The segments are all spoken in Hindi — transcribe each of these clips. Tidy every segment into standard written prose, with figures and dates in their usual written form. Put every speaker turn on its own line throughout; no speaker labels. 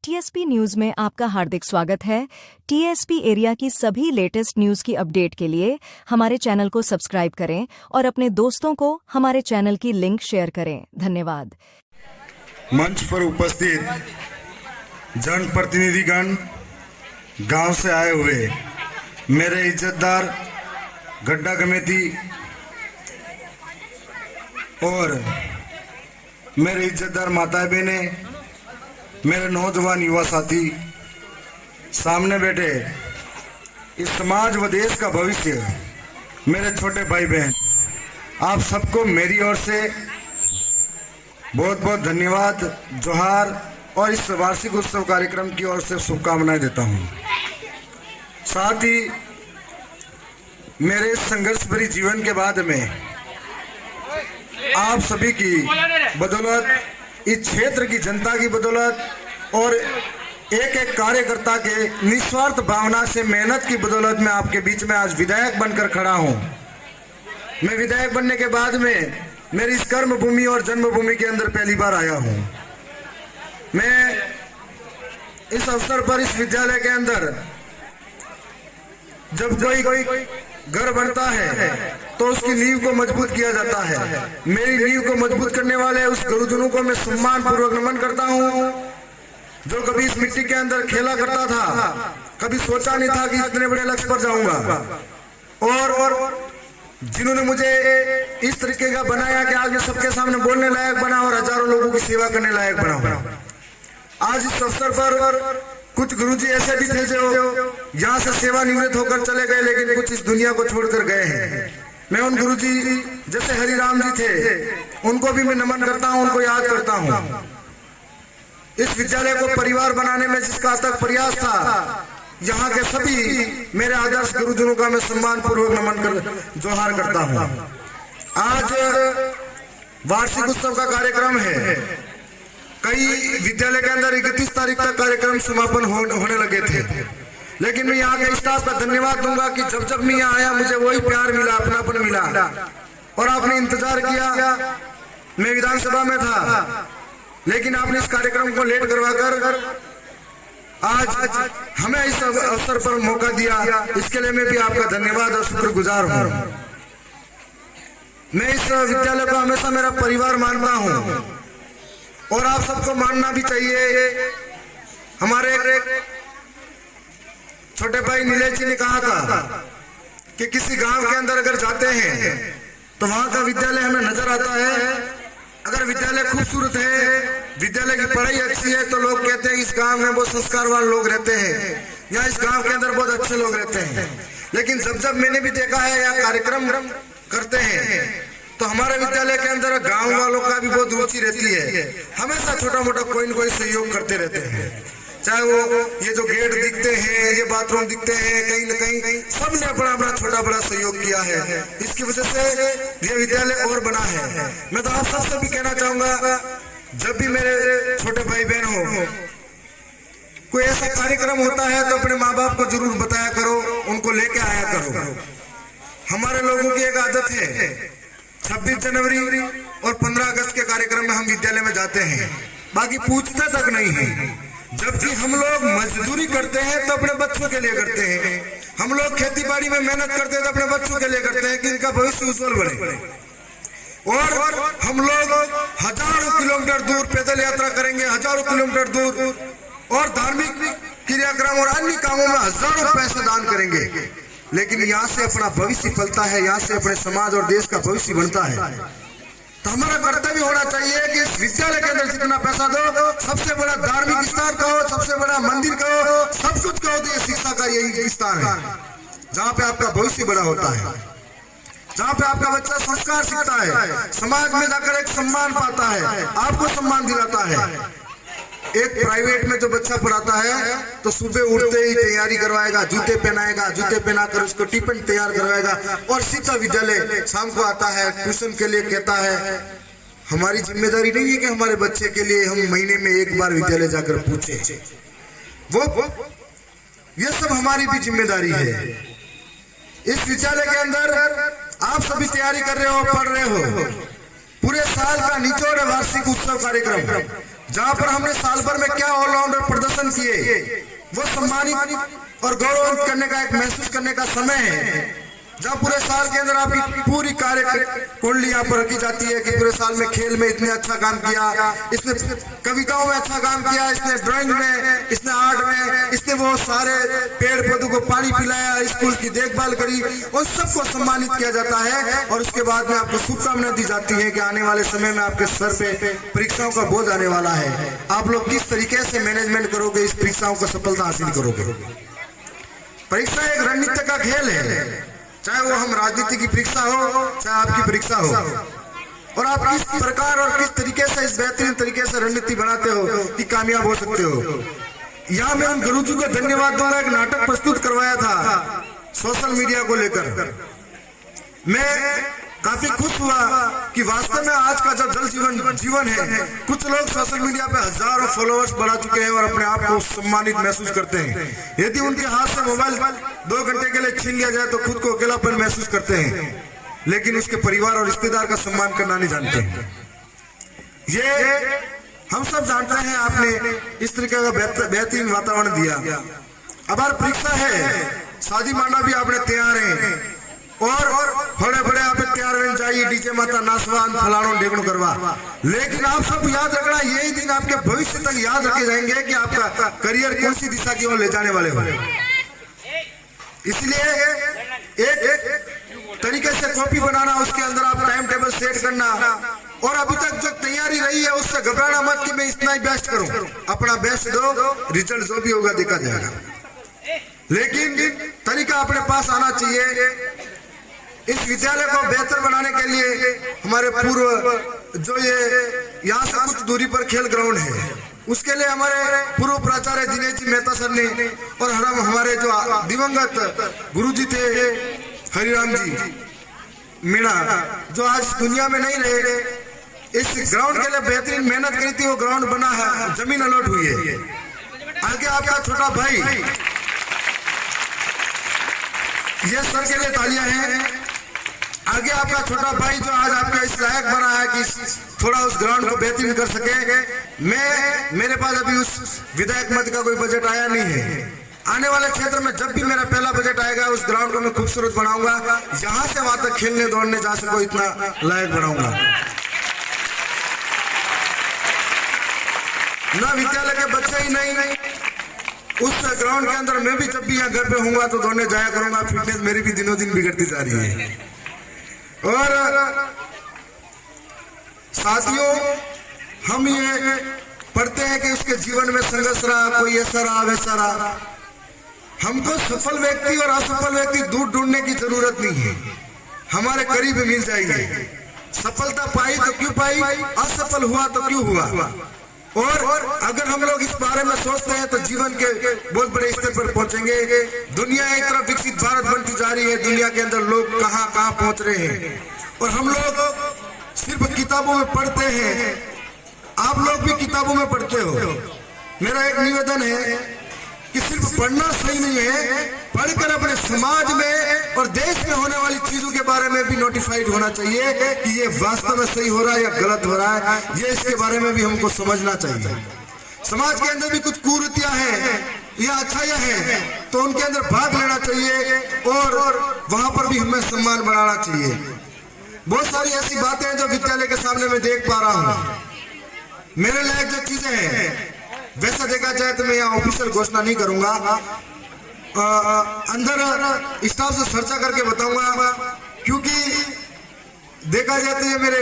टीएसपी न्यूज में आपका हार्दिक स्वागत है। टीएसपी एरिया की सभी लेटेस्ट न्यूज की अपडेट के लिए हमारे चैनल को सब्सक्राइब करें और अपने दोस्तों को हमारे चैनल की लिंक शेयर करें। धन्यवाद।
मंच पर उपस्थित जनप्रतिनिधिगण, गांव से आए हुए मेरे इज्जतदार गड्ढा कमेटी और मेरे इज्जतदार माताएं बहनें, मेरे नौजवान युवा साथी, सामने बैठे इस समाज व देश का भविष्य, मेरे छोटे भाई बहन, आप सबको मेरी ओर से बहुत बहुत धन्यवाद, जोहार और इस वार्षिक उत्सव कार्यक्रम की ओर से शुभकामनाएं देता हूं। साथ ही मेरे संघर्ष भरी जीवन के बाद में आप सभी की बदौलत, इस क्षेत्र की जनता की बदौलत और एक एक कार्यकर्ता के निस्वार्थ भावना से मेहनत की बदौलत मैं आपके बीच में आज विधायक बनकर खड़ा हूं। मैं विधायक बनने के बाद में मेरी इस कर्म भूमि और जन्मभूमि के अंदर पहली बार आया हूं। मैं इस अवसर पर इस विद्यालय के अंदर जब कोई घर बनता है तो उसकी नींव को मजबूत किया जाता है। मेरी नींव को मजबूत करने वाले उस गुरुजनों को मैं सम्मान पूर्वक नमन करता हूं, जो कभी इस मिट्टी के अंदर खेला करता था, कभी सोचा नहीं था कि इतने बड़े लक्ष्य पर जाऊंगा, और जिन्होंने मुझे इस तरीके का बनाया कि आज मैं सबके सामने बोलने लायक बना और हजारों लोगों की सेवा करने लायक बना। आज इस अवसर पर कुछ गुरुजी ऐसे भी थे जो यहाँ से सेवानिवृत्त होकर चले गए, लेकिन कुछ इस दुनिया को छोड़कर गए हैं। मैं उन गुरुजी जैसे हरिराम जी थे, उनको भी मैं नमन करता हूँ, उनको याद करता हूँ। इस विद्यालय को परिवार बनाने में जिसका अथक प्रयास था, यहाँ के सभी मेरे आदर्श गुरुजनों का मैं सम्मान पूर्वक नमन कर जोहार करता हूँ। आज वार्षिक उत्सव का कार्यक्रम है। कई विद्यालय के अंदर 31 तारीख तक कार्यक्रम समापन होने लगे थे, लेकिन मैं यहाँ के स्टाफ का धन्यवाद दूंगा कि जब जब मैं यहाँ आया मुझे वही प्यार मिला, अपनापन मिला, और आपने इंतजार किया। मैं विधानसभा में था, लेकिन आपने इस कार्यक्रम को लेट करवाकर आज हमें इस अवसर पर मौका दिया, इसके लिए मैं भी आपका धन्यवाद और शुक्रगुजार हूँ। मैं इस विद्यालय को हमेशा मेरा परिवार मानता हूँ और आप सबको मानना भी चाहिए। हमारे छोटे भाई नीलेश जी ने कहा था कि किसी गांव के अंदर अगर जाते हैं तो वहां का विद्यालय हमें नजर आता है। अगर विद्यालय खूबसूरत है, विद्यालय की पढ़ाई अच्छी है, तो लोग कहते हैं इस गांव में बहुत संस्कारवान लोग रहते हैं, या इस गांव के अंदर बहुत अच्छे लोग रहते हैं। लेकिन जब जब मैंने भी देखा है या कार्यक्रम करते हैं तो हमारे विद्यालय के अंदर गांव वालों का भी बहुत रुचि रहती है। हमेशा छोटा मोटा कोई न कोई सहयोग करते रहते हैं, चाहे वो ये जो गेट दिखते हैं, ये बाथरूम दिखते हैं, कहीं न कहीं सबने अपना अपना छोटा बड़ा सहयोग किया है। इसकी वजह से ये विद्यालय और बना है। मैं तो आप सबसे भी कहना चाहूंगा, जब भी मेरे छोटे भाई बहन हो, कोई ऐसा कार्यक्रम होता है तो अपने माँ बाप को जरूर बताया करो, उनको लेके आया करो। हमारे लोगों की एक आदत है, 26 जनवरी और 15 अगस्त के कार्यक्रम में हम विद्यालय में जाते हैं, बाकी पूछते तक नहीं है। जबकि हम लोग मजदूरी करते हैं तो अपने बच्चों के लिए करते हैं, हम लोग खेती बाड़ी में मेहनत करते हैं तो अपने बच्चों के लिए करते हैं कि इनका भविष्य उज्जवल बने। और हम लोग हजारों किलोमीटर दूर पैदल यात्रा करेंगे, हजारों किलोमीटर दूर, और धार्मिक क्रियाक्रम और अन्य कामों में हजारों पैसे दान करेंगे, लेकिन यहाँ से अपना भविष्य फलता है, यहाँ से अपने समाज और देश का भविष्य बनता है। तो हमारा कर्तव्य होना चाहिए कि इस विद्यालय के अंदर जितना पैसा दो, सबसे बड़ा धार्मिक स्थान कहो, सबसे बड़ा मंदिर कहो, सब कुछ कहो, तो ये शिक्षा का यही स्थान है जहाँ पे आपका भविष्य बड़ा होता है, जहाँ पे आपका बच्चा संस्कार सीखता है, समाज में जाकर एक सम्मान पाता है, आपको सम्मान दिलाता है। एक प्राइवेट में जो बच्चा पढ़ाता है तो सुबह उठते ही तैयारी करवाएगा, जूते पहनाएगा, जूते पहनाकर उसको टिफिन तैयार करवाएगा, और सीधा विद्यालय शाम को आता है ट्यूशन के लिए कहता है। हमारी जिम्मेदारी नहीं है कि हमारे बच्चे के लिए हम महीने में एक बार विद्यालय जाकर पूछे, वो ये सब हमारी भी जिम्मेदारी है। इस विद्यालय के अंदर आप सभी तैयारी कर रहे हो, पढ़ रहे हो, पूरे साल का निचोड़ वार्षिक उत्सव कार्यक्रम, जहां पर हमने साल भर में क्या ऑलराउंडर प्रदर्शन किए वो सम्मानित और गौरवान्वित करने का, एक महसूस करने का समय है, जहाँ पूरे साल के अंदर आपकी पूरी कार्य कुंडली यहाँ पर रखी जाती है कि पूरे साल में खेल में इतने अच्छा काम किया, इसने कविताओं में अच्छा काम किया, इसने ड्राइंग में, इसने आर्ट में, इसने वो सारे पेड़ पौधों को पानी पिलाया, स्कूल की देखभाल करी, उन सबको सम्मानित किया जाता है। और उसके बाद में आपको शुभकामनाएं दी जाती है कि आने वाले समय में आपके सर पे परीक्षाओं का बोझ आने वाला है, आप लोग किस तरीके से मैनेजमेंट करोगे, इस परीक्षाओं को सफलता हासिल करोगे। परीक्षा एक रणनीति का खेल है, चाहे वो हम राजनीति की परीक्षा हो, चाहे आपकी परीक्षा हो, और आप किस प्रकार और किस तरीके से, इस बेहतरीन तरीके से रणनीति बनाते हो कि कामयाब हो सकते हो। यहाँ मैं उन गुरुजी को धन्यवाद दूंगा, एक नाटक प्रस्तुत करवाया था सोशल मीडिया को लेकर। मैं काफी खुश हुआ कि वास्तव में आज का जो जल जीवन है, कुछ लोग सोशल मीडिया पे हजारों फॉलोअर्स बढ़ा चुके हैं और अपने आप को सम्मानित महसूस करते हैं। यदि उनके हाथ से मोबाइल 2 घंटे के लिए छीन लिया जाए तो खुद को अकेलापन महसूस करते हैं, लेकिन उसके परिवार और रिश्तेदार का सम्मान करना नहीं जानते। ये हम सब जानते हैं, आपने इस तरीके का बेहतरीन वातावरण दिया। अब हर परीक्षा है, शादी माना भी आपने तैयार है, और बड़े बड़े आप तैयार हो जाइए, डीजे माता नाचवान फलाणों ढेकड़ों करवा, लेकिन आप सब याद रखना, यही दिन आपके भविष्य तक याद रखे जाएंगे कि आपका करियर कौन सी दिशा की ओर ले जाने वाले हो। इसलिए एक तरीके से कॉपी बनाना, उसके अंदर आप टाइम टेबल सेट करना, और अभी तक जो तैयारी रही है उससे घबराना मत कि मैं इतना ही बेस्ट करूं, अपना बेस्ट दो, रिजल्ट जो भी होगा देखा जाएगा। लेकिन तरीका अपने पास आना चाहिए। इस विद्यालय को बेहतर बनाने के लिए हमारे पूर्व जो ये यहाँ से कुछ दूरी पर खेल ग्राउंड है, उसके लिए हमारे पूर्व प्राचार्य दिनेश जी मेहता सर ने, और हमारे जो दिवंगत गुरुजी थे हरिराम जी मीणा, जो आज दुनिया में नहीं रहे, इस ग्राउंड के लिए बेहतरीन मेहनत करी थी। वो ग्राउंड बना है, जमीन अलॉट हुई है। आगे आपका छोटा भाई, ये सर के लिए तालियां हैं। आगे आपका छोटा भाई जो आज आपका इस लायक बना है कि थोड़ा उस ग्राउंड को बेहतरीन कर सके। मेरे पास अभी उस विधायक मद का कोई बजट आया नहीं है। आने वाले क्षेत्र में जब भी मेरा पहला बजट आएगा, उस ग्राउंड को मैं खूबसूरत बनाऊंगा, यहाँ से वहां तक खेलने दौड़ने जा सको इतना लायक बनाऊंगा। ना विद्यालय के बच्चे ही नहीं, उस ग्राउंड के अंदर मैं भी जब भी यहाँ घर पे हूँगा तो दौड़ने जाया करूंगा। फिटनेस मेरी भी दिनों दिन बिगड़ती जा रही है। और साथियों, हम ये पढ़ते हैं कि उसके जीवन में संघर्ष रहा, कोई ऐसा रहा वैसा रहा। हमको सफल व्यक्ति और असफल व्यक्ति दूर ढूंढने की जरूरत नहीं है, हमारे करीब मिल जाएंगे। सफलता पाई तो क्यों पाई, असफल हुआ तो क्यों हुआ। और अगर हम लोग इस बारे में सोचते हैं तो जीवन के बहुत बड़े स्तर पर पहुंचेंगे। दुनिया एक तरफ विकसित भारत बनती जा रही है, दुनिया के अंदर लोग कहां कहां पहुंच रहे हैं, और हम लोग सिर्फ किताबों में पढ़ते हैं। आप लोग भी किताबों में पढ़ते हो। मेरा एक निवेदन है कि सिर्फ पढ़ना सही नहीं है, पढ़कर अपने समाज में और देश में होने वाली चीजों के बारे में भी नोटिफाइड होना चाहिए कि ये वास्तव में सही हो रहा है या गलत हो रहा है। ये इसके बारे में भी हमको समझना चाहिए। समाज के अंदर भी कुछ कुरीतियां हैं या अच्छाइयां हैं, तो उनके अंदर भाग लेना चाहिए और वहां पर भी हमें सम्मान बढ़ाना चाहिए। बहुत सारी ऐसी बातें हैं जो विद्यालय के सामने मैं देख पा रहा हूँ। मेरे लायक जो चीजें हैं, वैसा देखा जाए तो मैं यहाँ ऑफिशियल घोषणा नहीं करूंगा, अंदर स्टाफ से चर्चा करके बताऊंगा, क्योंकि देखा जाए तो ये मेरे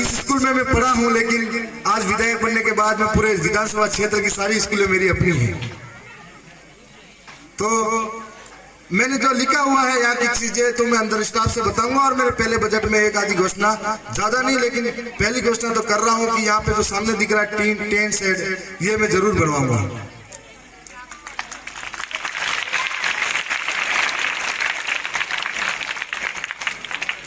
इस स्कूल में मैं पढ़ा हूं, लेकिन आज विधायक बनने के बाद में पूरे विधानसभा क्षेत्र की सारी स्कूलें मेरी अपनी हैं। तो मैंने जो लिखा हुआ है यहाँ की चीजें तो मैं अंदर स्टाफ से बताऊंगा, और मेरे पहले बजट में एक आधी घोषणा, ज्यादा नहीं लेकिन पहली घोषणा तो कर रहा हूँ कि यहाँ पे जो सामने दिख रहा है टेंट सेट, ये मैं जरूर बनवाऊंगा।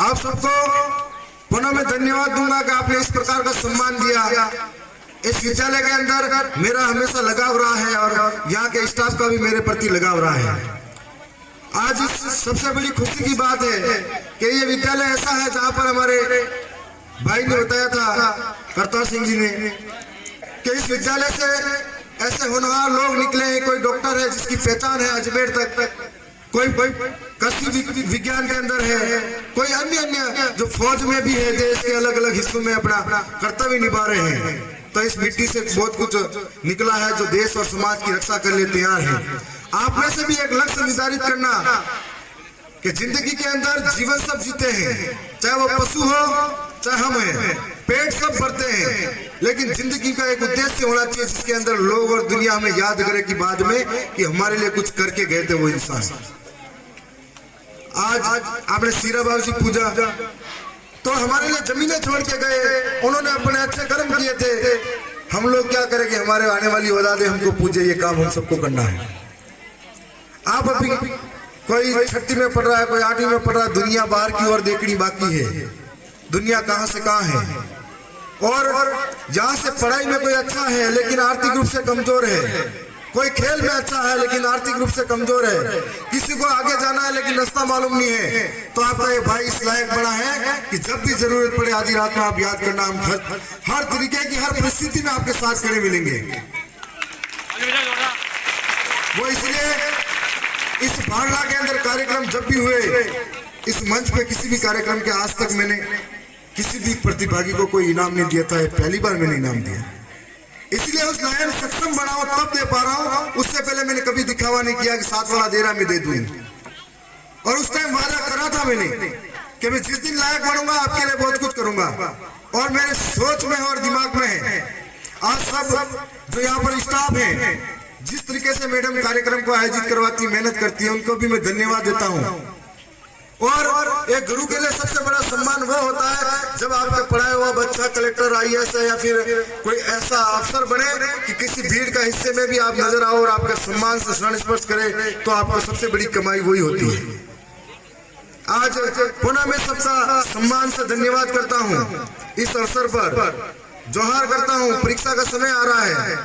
आप सबको पुनः मैं धन्यवाद दूंगा कि आपने इस प्रकार का सम्मान दिया। इस विद्यालय के अंदर मेरा हमेशा लगाव रहा है और यहाँ के स्टाफ का भी मेरे प्रति लगाव रहा है। आज इस सबसे बड़ी खुशी की बात है कि ये विद्यालय ऐसा है जहाँ पर हमारे भाई ने बताया था, करतार सिंह जी ने, कि इस विद्यालय से ऐसे होनहार लोग निकले हैं। कोई डॉक्टर है जिसकी पहचान है अजमेर तक, कोई कृषि विज्ञान के अंदर है, कोई अन्य अन्य जो फौज में भी है, देश के अलग अलग हिस्सों में अपना कर्तव्य निभा रहे हैं। तो इस मिट्टी से बहुत कुछ निकला है जो देश और समाज की रक्षा करने तैयार है। आप में से भी एक लक्ष्य निर्धारित करना कि जिंदगी के अंदर जीवन सब जीते हैं, चाहे वो पशु हो चाहे हम हैं, पेट सब भरते हैं, लेकिन जिंदगी का एक उद्देश्य होना चाहिए जिसके अंदर लोग और दुनिया हमें याद करे कि बाद में कि हमारे लिए कुछ करके गए थे वो इंसान। आज आपने सीरा बाबू जी पूजा, तो हमारे लिए जमीनें छोड़ के गए, उन्होंने अपने अच्छे कर्म किए थे। हम लोग क्या करें कि हमारे आने वाली औलादे हमको पूजे, ये काम हम सबको करना है। आप अभी कोई छठी में पढ़ रहा है, कोई 8वीं में पढ़ रहा है, दुनिया बाहर की ओर देखनी बाकी है। दुनिया कहां से कहां है, और जहां से पढ़ाई में कोई अच्छा है लेकिन आर्थिक रूप से कमजोर है, कोई खेल में अच्छा है लेकिन आर्थिक रूप से कमजोर है, किसी को आगे जाना है लेकिन रास्ता मालूम नहीं है, तो आपका ये भाई इस लायक बड़ा है कि जब भी जरूरत पड़े आधी रात में आप याद करना, हम हर तरीके की हर परिस्थिति में आपके साथ खड़े मिलेंगे। वो इसलिए इस भांडला के अंदर कार्यक्रम जब भी हुए, इस मंच पे किसी भी कार्यक्रम के आज तक मैंने किसी भी प्रतिभागी को कोई इनाम नहीं दिया था, पहली बार मैंने इनाम दिया। इसलिए उस लायन सक्षम बनाओ तब दे पा रहा हूं, उससे पहले मैंने कभी दिखावा नहीं किया कि 7 वाला दे रहा मैं दे दूं। और उस टाइम वादा करा था मैंने कि मैं जिस दिन लायक बनूंगा आपके लिए बहुत कुछ करूंगा, और मेरे सोच में और दिमाग में है। आज सब जो यहाँ पर स्टाफ है, जिस तरीके से मैडम कार्यक्रम को आयोजित करवाती मेहनत करती है, उनको भी मैं धन्यवाद देता हूँ। और एक गुरु के लिए सबसे बड़ा सम्मान वो होता है जब आपका पढ़ाया हुआ बच्चा कलेक्टर, IAS या फिर कोई ऐसा अफसर बने कि किसी भीड़ का हिस्से में भी आप नजर आओ और आपका सम्मान से शरण स्पर्श करे, तो आपको सबसे बड़ी कमाई वही होती है। आज पुनः मैं सबका सम्मान से धन्यवाद करता हूँ। इस अवसर पर जोहार करता हूँ। परीक्षा का समय आ रहा है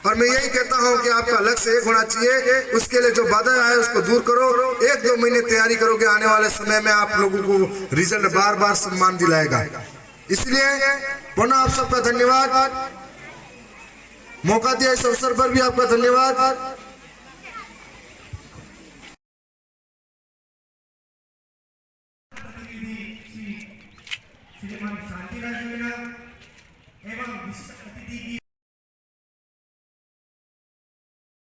और मैं यही कहता हूं कि आपका लक्ष्य एक होना चाहिए, उसके लिए जो बाधा है उसको दूर करो। 1-2 महीने तैयारी करोगे, आने वाले समय में आप लोगों को रिजल्ट बार बार सम्मान दिलाएगा। इसलिए पुनः आप सबका धन्यवाद, मौका दिया इस अवसर पर भी आपका धन्यवाद। श्रीमान शांतिलाल मीणा एवं विशिष्ट अतिथि की